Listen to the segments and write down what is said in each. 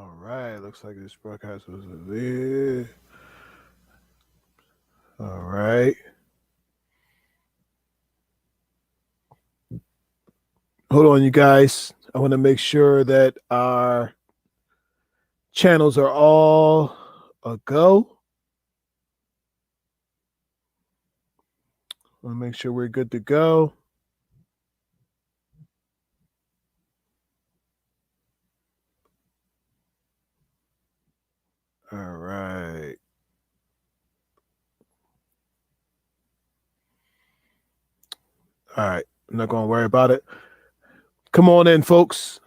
All right. Looks like this broadcast was there. All right. Hold on, you guys. I want to make sure that our channels are all a go. I want to make sure we're good to go. All right. All right. I'm not going to worry about it. Come on in, folks.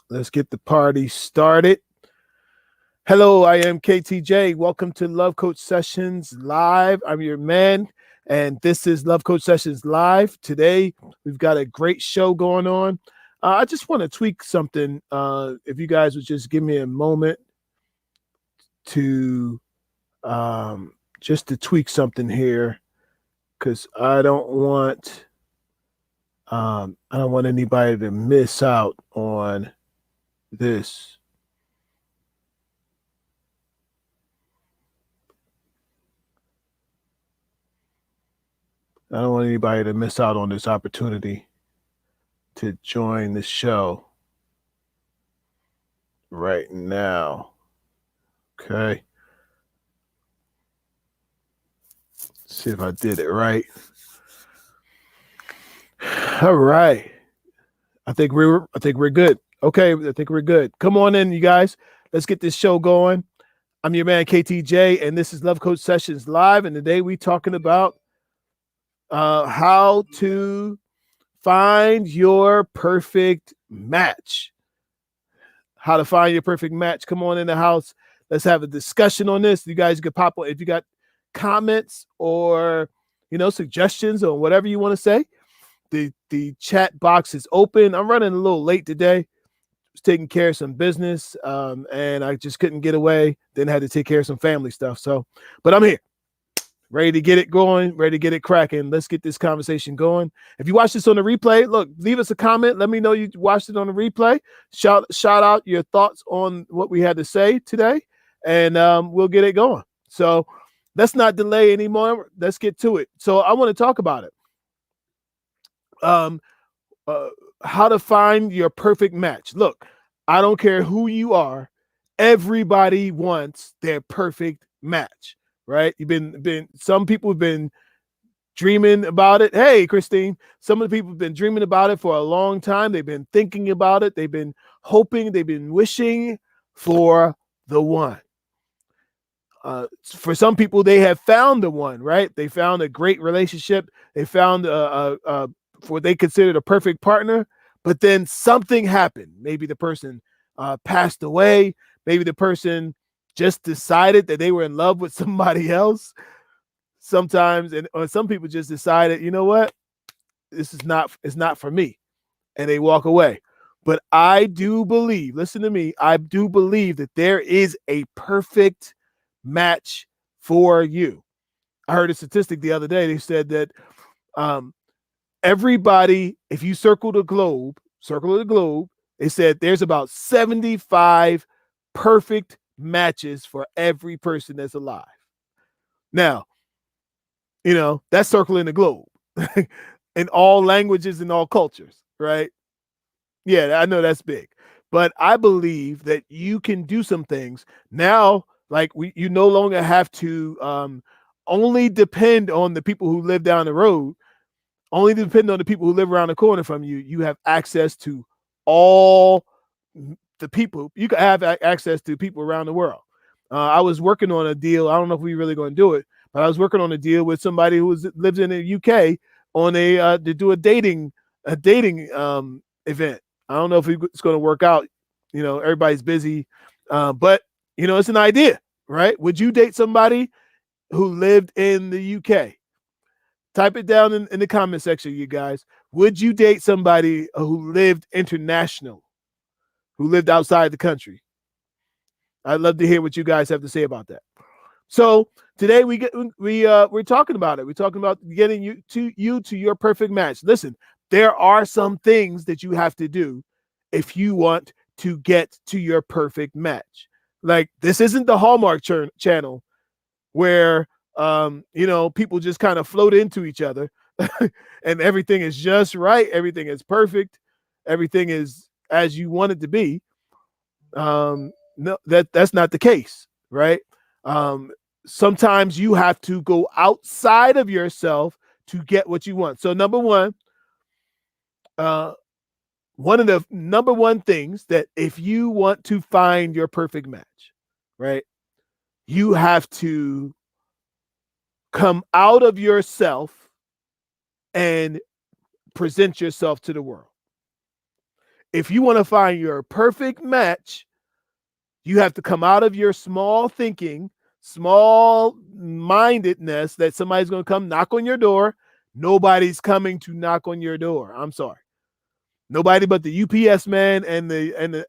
Let's get the party started. Hello, I am KTJ. Welcome to Love Coach Sessions Live. I'm your man, and this is Love Coach Sessions Live. Today, we've got a great show going on. I just want to tweak something. If you guys would just give me a moment to just to tweak something here, because I don't want anybody to miss out on this. I don't want anybody to miss out on this opportunity to join the show right now. Okay. Let's see if I did it right. All right. I think we're good. Okay, I think we're good. Come on in, you guys. Let's get this show going. I'm your man KTJ, and this is Love Coach Sessions Live. And today we're talking about how to find your perfect match. How to find your perfect match. Come on in the house. Let's have a discussion on this. You guys can pop on if you got comments or suggestions or whatever you want to say. The chat box is open. I'm running a little late today. I was taking care of some business, and I just couldn't get away. Then had to take care of some family stuff. So, but I'm here, ready to get it going, ready to get it cracking. Let's get this conversation going. If you watch this on the replay, look, leave us a comment. Let me know you watched it on the replay. Shout out your thoughts on what we had to say today, and we'll get it going. So let's not delay anymore. Let's get to it. So I want to talk about it. How to find your perfect match. Look, I don't care who you are. Everybody wants their perfect match, right? Some people have been dreaming about it. Hey, Christine, some of the people have been dreaming about it for a long time. They've been thinking about it. They've been hoping, they've been wishing for the one. For some people, they have found the one, right? They found a great relationship. They found what they considered a perfect partner, but then something happened. Maybe the person passed away. Maybe the person just decided that they were in love with somebody else. Sometimes, or some people just decided, you know what, it's not for me, and they walk away. But I do believe, listen to me, I do believe that there is a perfect match for you. I heard a statistic the other day. They said that everybody, if you circle the globe, they said there's about 75 perfect matches for every person that's alive. Now, that's circling the globe in all languages and all cultures, right? Yeah, I know that's big. But I believe that you can do some things now, like you no longer have to only depend on the people who live down the road. Only depend on the people who live around the corner from you. You have access to all the people. You can have access to people around the world. I was working on a deal. I don't know if we're really going to do it, but I was working on a deal with somebody who lives in the UK on to do a dating event. I don't know if it's going to work out. Everybody's busy, but it's an idea, right? Would you date somebody who lived in the UK? Type it down in the comment section, you guys. Would you date somebody who lived international, who lived outside the country? I'd love to hear what you guys have to say about that. So today we're talking about it. We're talking about getting you to your perfect match. Listen, there are some things that you have to do if you want to get to your perfect match. Like, this isn't the Hallmark channel where people just kind of float into each other and everything is just right, everything is perfect, everything is as you want it to be. No, that's not the case, right? Sometimes you have to go outside of yourself to get what you want. So number one, one of the number one things that if you want to find your perfect match, right, you have to come out of yourself and present yourself to the world. If you want to find your perfect match, you have to come out of your small thinking, small mindedness that somebody's going to come knock on your door. Nobody's coming to knock on your door. I'm sorry. Nobody but the UPS man and the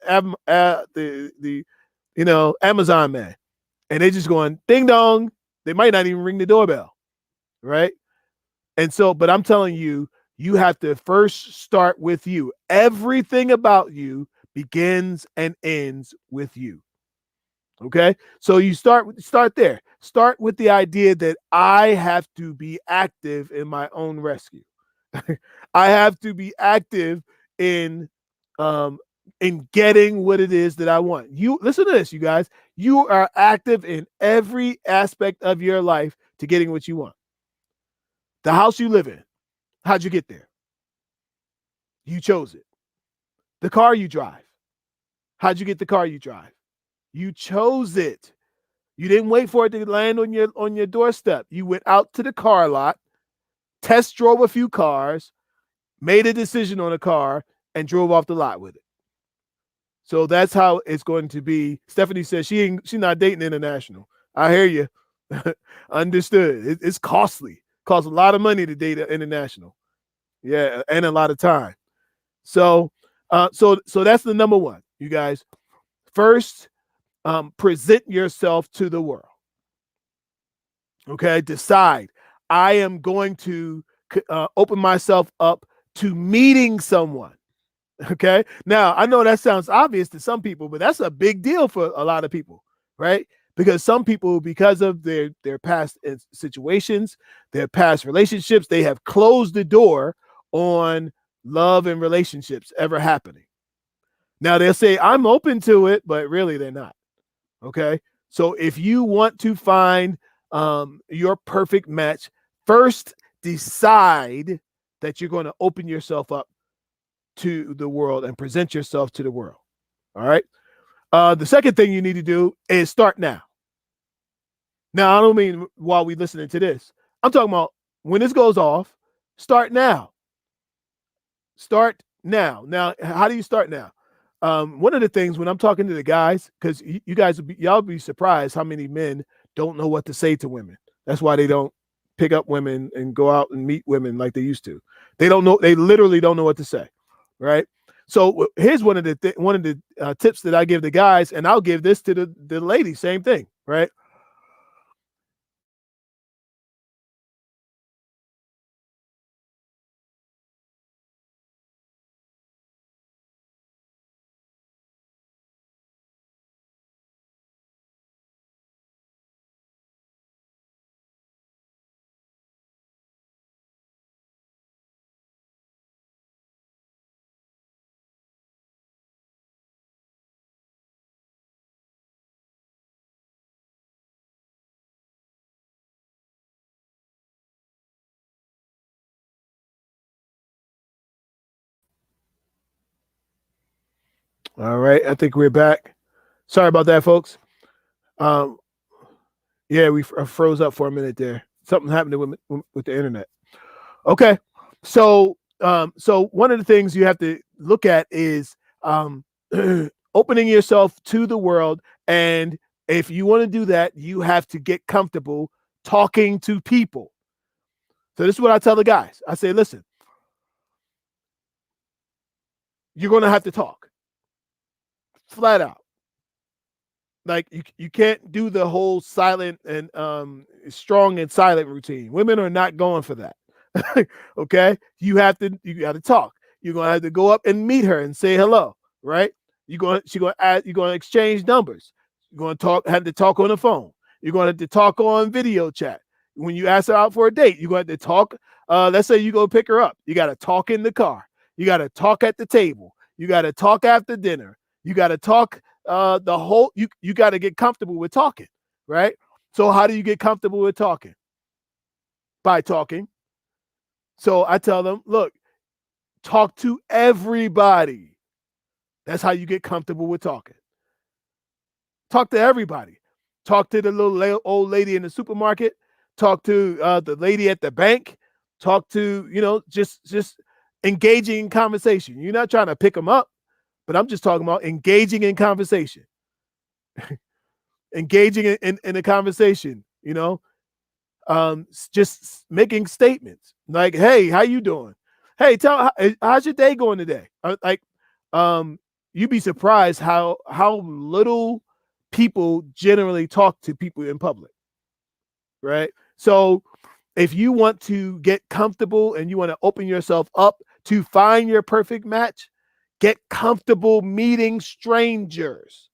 Amazon man. And they're just going ding dong. They might not even ring the doorbell, right? And so, but I'm telling you, you have to first start with you. Everything about you begins and ends with you. Okay? So you start there. Start with the idea that I have to be active in my own rescue. I have to be active in getting what it is that I want. You listen to this, you guys. You are active in every aspect of your life to getting what you want. The house you live in, how'd you get there? You chose it. The car you drive, how'd you get the car you drive? You chose it. You didn't wait for it to land on your doorstep. You went out to the car lot, test drove a few cars, made a decision on a car, and drove off the lot with it. So that's how it's going to be. Stephanie says she's not dating international. I hear you. Understood. It's costly. Costs a lot of money to date international. Yeah, and a lot of time. So that's the number one, you guys. First, present yourself to the world. Okay, decide. I am going to open myself up to meeting someone. Okay. Now, I know that sounds obvious to some people, but that's a big deal for a lot of people, right? Because some people, because of their past situations, their past relationships, they have closed the door on love and relationships ever happening. Now, they'll say, I'm open to it, but really they're not. Okay. So if you want to find your perfect match, first decide that you're going to open yourself up to the world and present yourself to the world. All right. The second thing you need to do is start now. Now, I don't mean while we're listening to this. I'm talking about when this goes off, start now. Start now. Now, how do you start now? One of the things when I'm talking to the guys, because you guys y'all be surprised how many men don't know what to say to women. That's why they don't pick up women and go out and meet women like they used to. They don't know. They literally don't know what to say. Right. So here's one of the tips that I give the guys, and I'll give this to the ladies. Same thing. Right. All right. I think we're back. Sorry about that, folks. Um, yeah, we froze up for a minute there. Something happened with the internet. Okay. So one of the things you have to look at is opening yourself to the world. And if you want to do that, you have to get comfortable talking to people. So this is what I tell the guys. I say, listen, you're going to have to talk flat out. Like you can't do the whole silent and strong and silent routine. Women are not going for that. Okay, you got to talk. You're gonna have to go up and meet her and say hello, right? You're going to exchange numbers. You're going to have to talk on the phone. You're going to have to talk on video chat. When you ask her out for a date, you're going to have to talk. Let's say you go pick her up. You got to talk in the car. You got to talk at the table. You got to talk after dinner. You got to talk you got to get comfortable with talking, right? So how do you get comfortable with talking? By talking. So I tell them, look, talk to everybody. That's how you get comfortable with talking. Talk to everybody. Talk to the little old lady in the supermarket. Talk to the lady at the bank. Talk to, just engaging in conversation. You're not trying to pick them up, but I'm just talking about engaging in conversation. Engaging in a conversation, just making statements like, hey, how you doing? Hey, how's your day going today? You'd be surprised how little people generally talk to people in public, right? So if you want to get comfortable and you want to open yourself up to find your perfect match, get comfortable meeting strangers,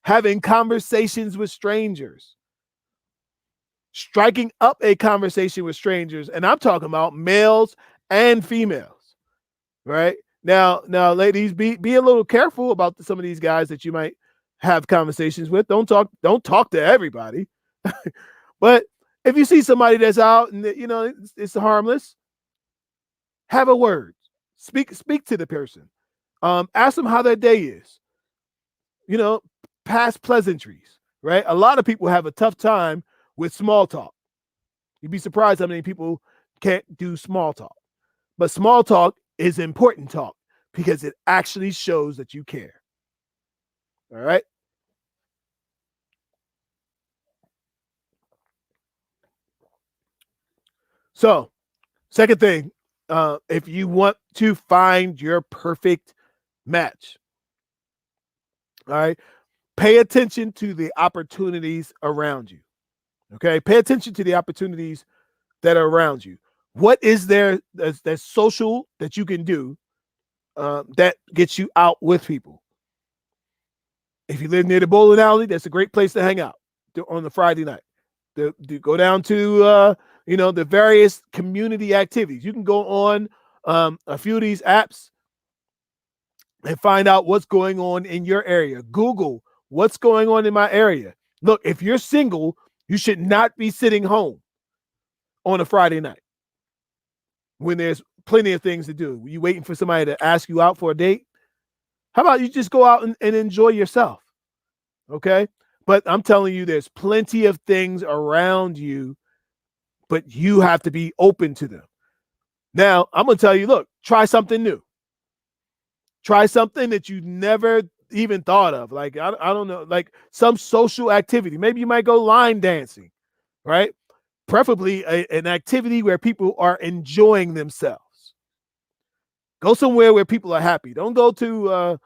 having conversations with strangers, striking up a conversation with strangers. And I'm talking about males and females, right? Now, ladies, be a little careful about some of these guys that you might have conversations with. Don't talk to everybody. But if you see somebody that's out and it's harmless, have a word. Speak to the person. Ask them how their day is. Past pleasantries, right? A lot of people have a tough time with small talk. You'd be surprised how many people can't do small talk. But small talk is important talk because it actually shows that you care. All right. So, second thing, if you want to find your perfect match, all right, pay attention to the opportunities around you. Okay. Pay attention to the opportunities that are around you. What is there that's social that you can do that gets you out with people? If you live near the bowling alley, that's a great place to hang out on the Friday night. To go down to the various community activities. You can go on a few of these apps and find out what's going on in your area. Google what's going on in my area. Look, if you're single, you should not be sitting home on a Friday night when there's plenty of things to do. You waiting for somebody to ask you out for a date? How about you just go out and enjoy yourself? Okay. But I'm telling you, there's plenty of things around you, but you have to be open to them. Now, I'm going to tell you, look, try something new. Try something that you never even thought of. Like, I don't know, like some social activity. Maybe you might go line dancing, right? Preferably an activity where people are enjoying themselves. Go somewhere where people are happy. Don't go to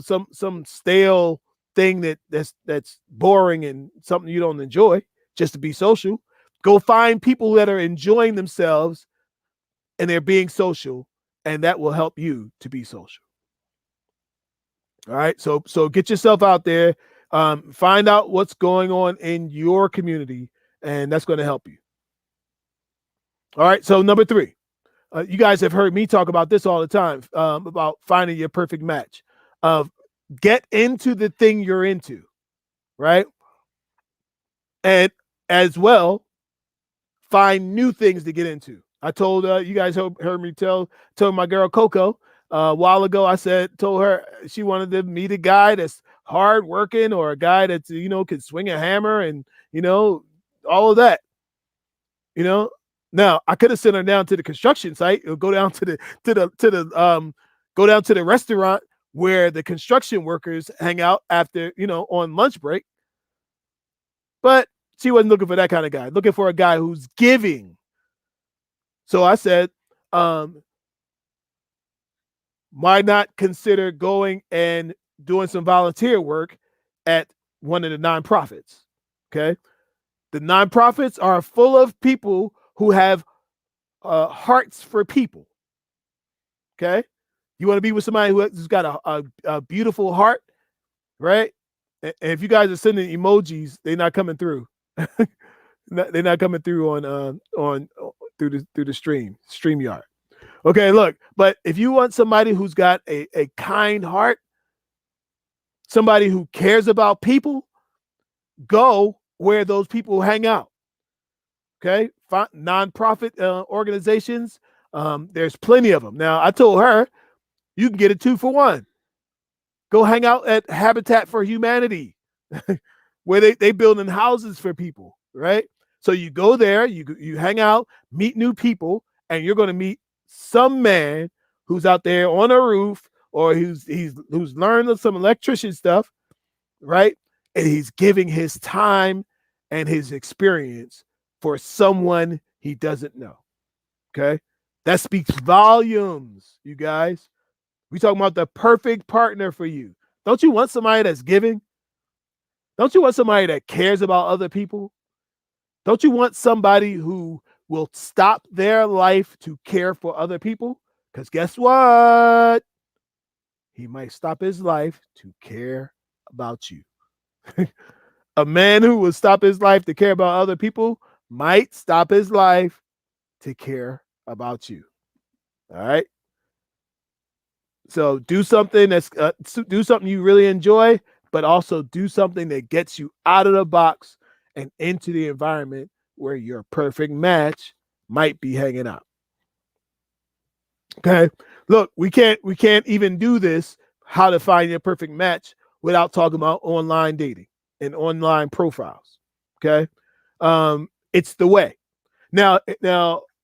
some stale thing that's boring and something you don't enjoy just to be social. Go find people that are enjoying themselves and they're being social, and that will help you to be social. All right. So get yourself out there, find out what's going on in your community, and that's going to help you. All right. So number 3, you guys have heard me talk about this all the time, about finding your perfect match. Get into the thing you're into, right? And as well, find new things to get into. I told you guys heard me tell my girl Coco a while ago. I told her she wanted to meet a guy that's hard working or a guy that's can swing a hammer and all of that. Now I could have sent her down to the construction site. Or go down to the restaurant where the construction workers hang out after on lunch break. But she wasn't looking for that kind of guy. Looking for a guy who's giving. So I said, why not consider going and doing some volunteer work at one of the nonprofits? Okay. The nonprofits are full of people who have hearts for people. Okay. You want to be with somebody who's got a beautiful heart right? And if you guys are sending emojis, they're not coming through. They're not coming through on through the StreamYard. Okay, look, but if you want somebody who's got a kind heart, somebody who cares about people, go where those people hang out. Okay, nonprofit organizations. There's plenty of them. Now, I told her you can get a 2-for-1. Go hang out at Habitat for Humanity, where they building houses for people, right? So you go there, you hang out, meet new people, and you're going to meet some man who's out there on a roof, or who's learned some electrician stuff, right? And he's giving his time and his experience for someone he doesn't know. Okay, that speaks volumes, you guys. We talking about the perfect partner for you. Don't you want somebody that's giving? Don't you want somebody that cares about other people? Don't you want somebody who will stop their life to care for other people? Because guess what? He might stop his life to care about you. A man who will stop his life to care about other people might stop his life to care about you. All right. So do something do something you really enjoy, but also do something that gets you out of the box and into the environment where your perfect match might be hanging out. Okay. Look, we can't even do this, how to find your perfect match, without talking about online dating and online profiles. Okay. It's the way. Now,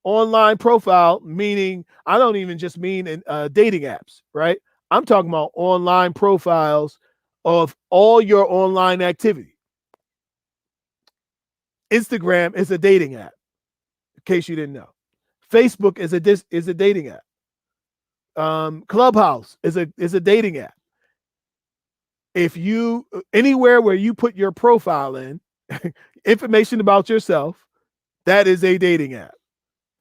online profile, meaning I don't even just mean in dating apps, right? I'm talking about online profiles of all your online activity. Instagram is a dating app, in case you didn't know. Facebook is a dating app. Clubhouse is a dating app. If you anywhere where you put your profile in, information about yourself, that is a dating app.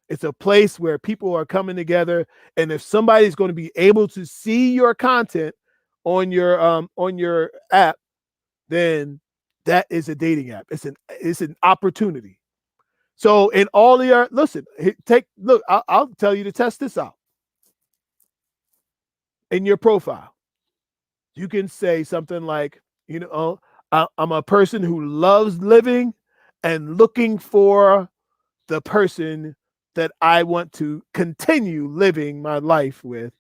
It's a place where people are coming together, and if somebody's going to be able to see your content on your app, then that is a dating app. It's an opportunity. So in all your listen, look, I'll tell you to test this out. In your profile, you can say something like, I'm a person who loves living and looking for the person that I want to continue living my life with,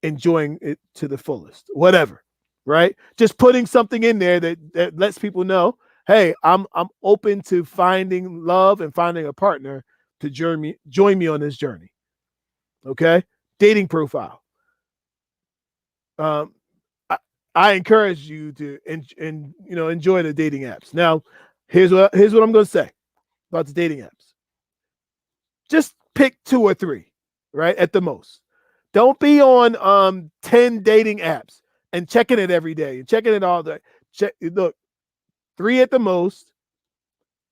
enjoying it to the fullest, whatever, right? Just putting something in there that lets people know, hey, I'm open to finding love and finding a partner to join me on this journey. Okay, dating profile. Um, I encourage you to enjoy the dating apps. Now, here's what I'm going to say about the dating apps. Just pick 2 or 3, right, at the most. Don't be on 10 dating apps and checking it every day and checking it all day. Look, 3 at the most,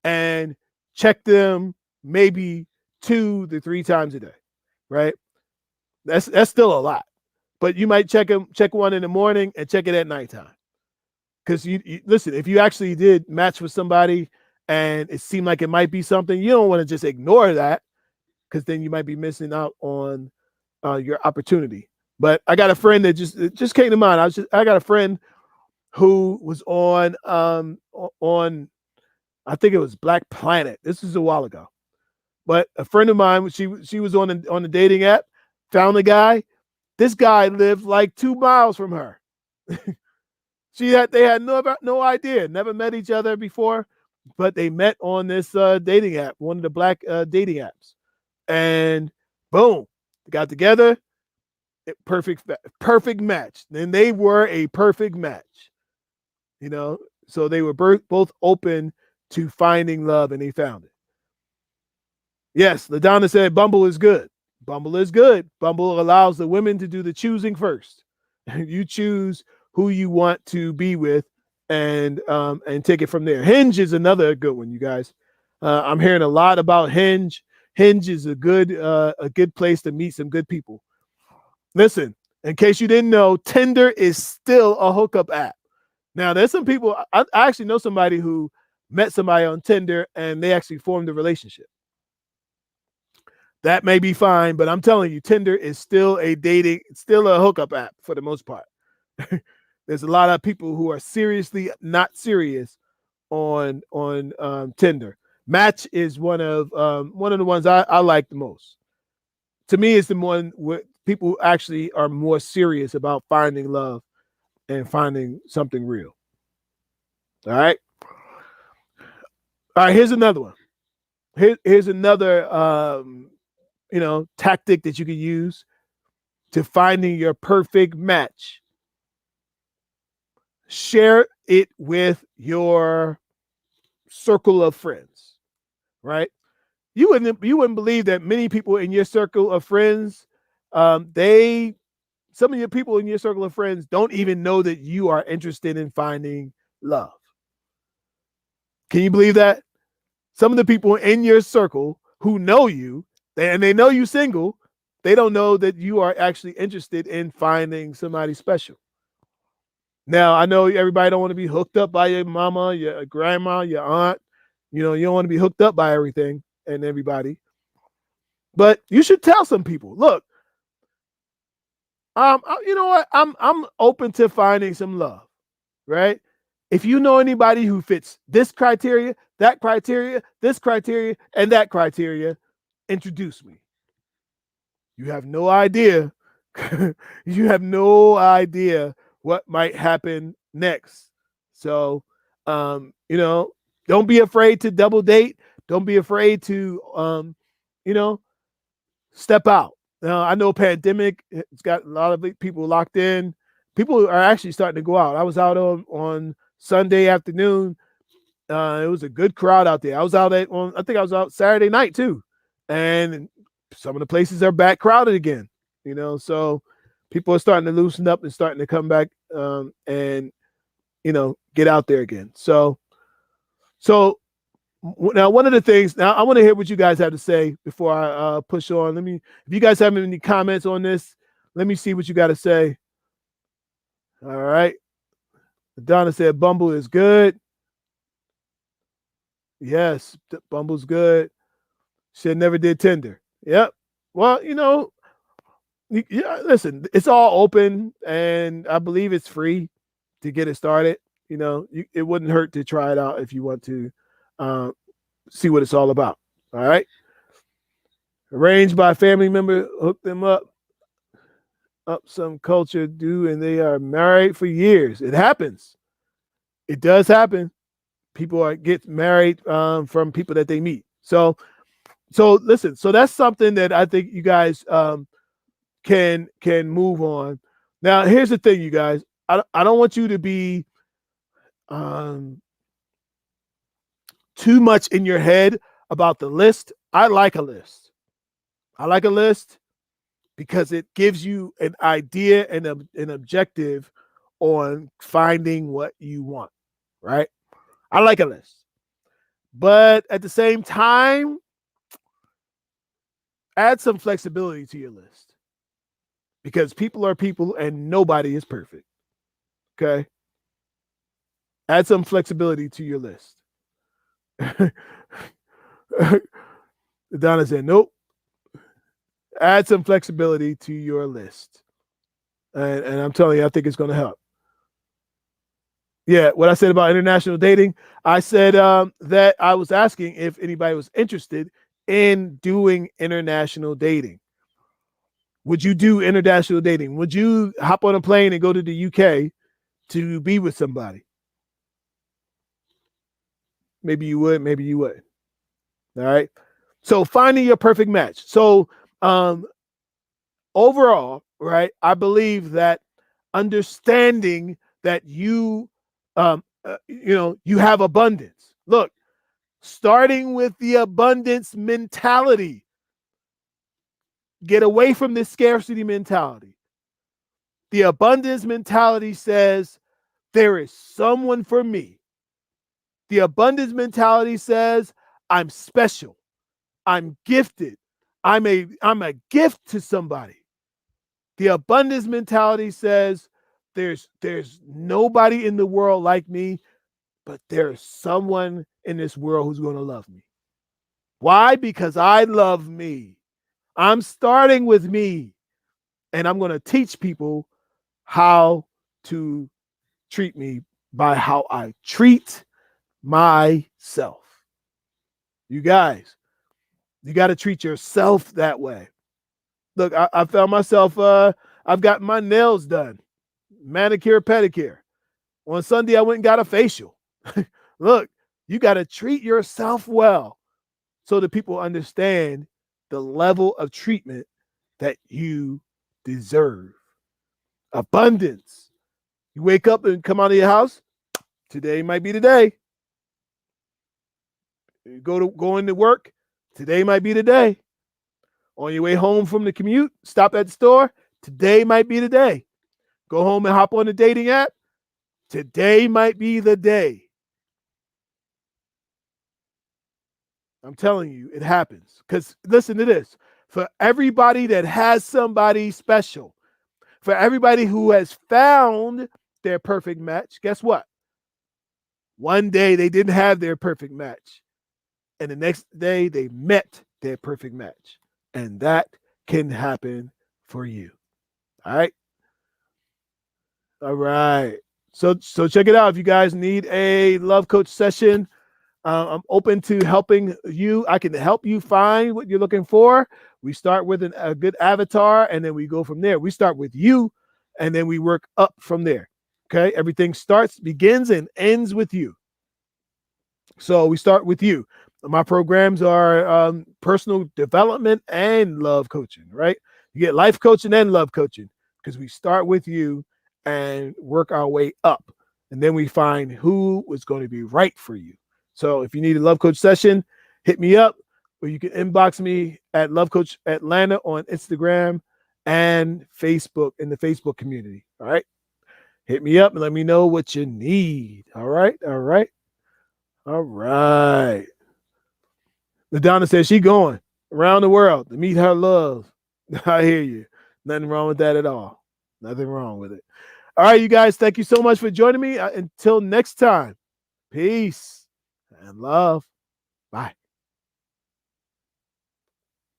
and check them maybe 2 to 3 times a day, right? That's still a lot, but you might check one in the morning and check it at nighttime. Because you listen, if you actually did match with somebody and it seemed like it might be something, you don't want to just ignore that, because then you might be missing out on your opportunity. But I got a friend that just came to mind. I got a friend who was on I think it was Black Planet. This was a while ago. But a friend of mine, she was on the dating app, found a guy. This guy lived like 2 miles from her. They had no idea, never met each other before, but they met on this dating app, one of the black dating apps, and boom, they got together. Perfect match. And they were a perfect match, so they were both open to finding love, and they found it. Yes, LaDonna said Bumble is good. Bumble is good. Bumble allows the women to do the choosing first. You choose who you want to be with, and take it from there. Hinge is another good one, you guys. I'm hearing a lot about Hinge. Hinge is a good place to meet some good people. Listen, in case you didn't know, Tinder is still a hookup app. Now, there's some people, I actually know somebody who met somebody on Tinder and they actually formed a relationship. That may be fine, but I'm telling you, Tinder is still a dating, still a hookup app for the most part. There's a lot of people who are seriously not serious on Tinder. Match is one of the ones I like the most. To me, it's the one where people actually are more serious about finding love and finding something real. All right. All right. Here's another one. Here's another tactic that you can use to finding your perfect match. Share it with your circle of friends, right? You wouldn't believe that many people in your circle of friends, they some of your people in your circle of friends don't even know that you are interested in finding love. Can you believe that? Some of the people in your circle who know you, and they know you single, they don't know that you are actually interested in finding somebody special. Now, I know everybody don't want to be hooked up by your mama, your grandma, your aunt. You don't want to be hooked up by everything and everybody. But you should tell some people, look, you know what? I'm open to finding some love, right? If you know anybody who fits this criteria, that criteria, this criteria, and that criteria, introduce me. You have no idea. You have no idea what might happen next. So, don't be afraid to double date. Don't be afraid to, you know, step out. Now, I know pandemic, it's got a lot of people locked in. People are actually starting to go out. I was out on Sunday afternoon. It was a good crowd out there. I think I was out Saturday night too. And some of the places are back crowded again, so people are starting to loosen up and starting to come back and, get out there again. So now, one of the things, now I want to hear what you guys have to say before I push on. If you guys have any comments on this, let me see what you got to say. All right. Donna said Bumble is good. Yes, Bumble's good. She never did Tinder. Yep. Well, yeah, listen, it's all open and I believe it's free to get it started. It wouldn't hurt to try it out if you want to see what it's all about. All right. Arranged by a family member, hook them up some culture do, and they are married for years. It happens. It does happen. People get married from people that they meet. So listen. So that's something that I think you guys can move on. Now, here's the thing, you guys. I don't want you to be too much in your head about the list. I like a list. I like a list because it gives you an idea and an objective on finding what you want, right? I like a list. But at the same time, add some flexibility to your list because people are people and nobody is perfect. Okay? Add some flexibility to your list. Donna said, nope. Add some flexibility to your list. And I'm telling you, I think it's going to help. Yeah, what I said about international dating, I said that I was asking if anybody was interested in doing international dating. Would you do international dating? Would you hop on a plane and go to the UK to be with somebody? Maybe you would, maybe you wouldn't. All right. So finding your perfect match. So overall, right, I believe that understanding that you have abundance. Look, starting with the abundance mentality. Get away from this scarcity mentality. The abundance mentality says there is someone for me. The abundance mentality says I'm special. I'm gifted. I'm a gift to somebody. The abundance mentality says There's nobody in the world like me, but there's someone in this world who's going to love me. Why? Because I love me. I'm starting with me, and I'm going to teach people how to treat me by how I treat myself. You guys, you got to treat yourself that way. Look, I found myself, I've got my nails done, manicure, pedicure. On Sunday, I went and got a facial. Look, you got to treat yourself well so that people understand the level of treatment that you deserve. Abundance. You wake up and come out of your house. Today might be the day. You go into work. Today might be the day. On your way home from the commute, stop at the store. Today might be the day. Go home and hop on the dating app. Today might be the day. I'm telling you, it happens. Because listen to this. For everybody that has somebody special, for everybody who has found their perfect match, guess what? One day they didn't have their perfect match. And the next day they met their perfect match. And that can happen for you. All right. All right. So check it out. If you guys need a love coach session, I'm open to helping you. I can help you find what you're looking for. We start with a good avatar, and then we go from there. We start with you, and then we work up from there. Okay. Everything begins and ends with you. So we start with you. My programs are personal development and love coaching, right? You get life coaching and love coaching because we start with you and work our way up. And then we find who is going to be right for you. So if you need a love coach session, hit me up, or you can inbox me at Love Coach Atlanta on Instagram and Facebook in the Facebook community. All right. Hit me up and let me know what you need. All right. All right. All right. LaDonna says she going around the world to meet her love. I hear you. Nothing wrong with that at all. Nothing wrong with it. All right, you guys, thank you so much for joining me. Until next time, peace and love. Bye.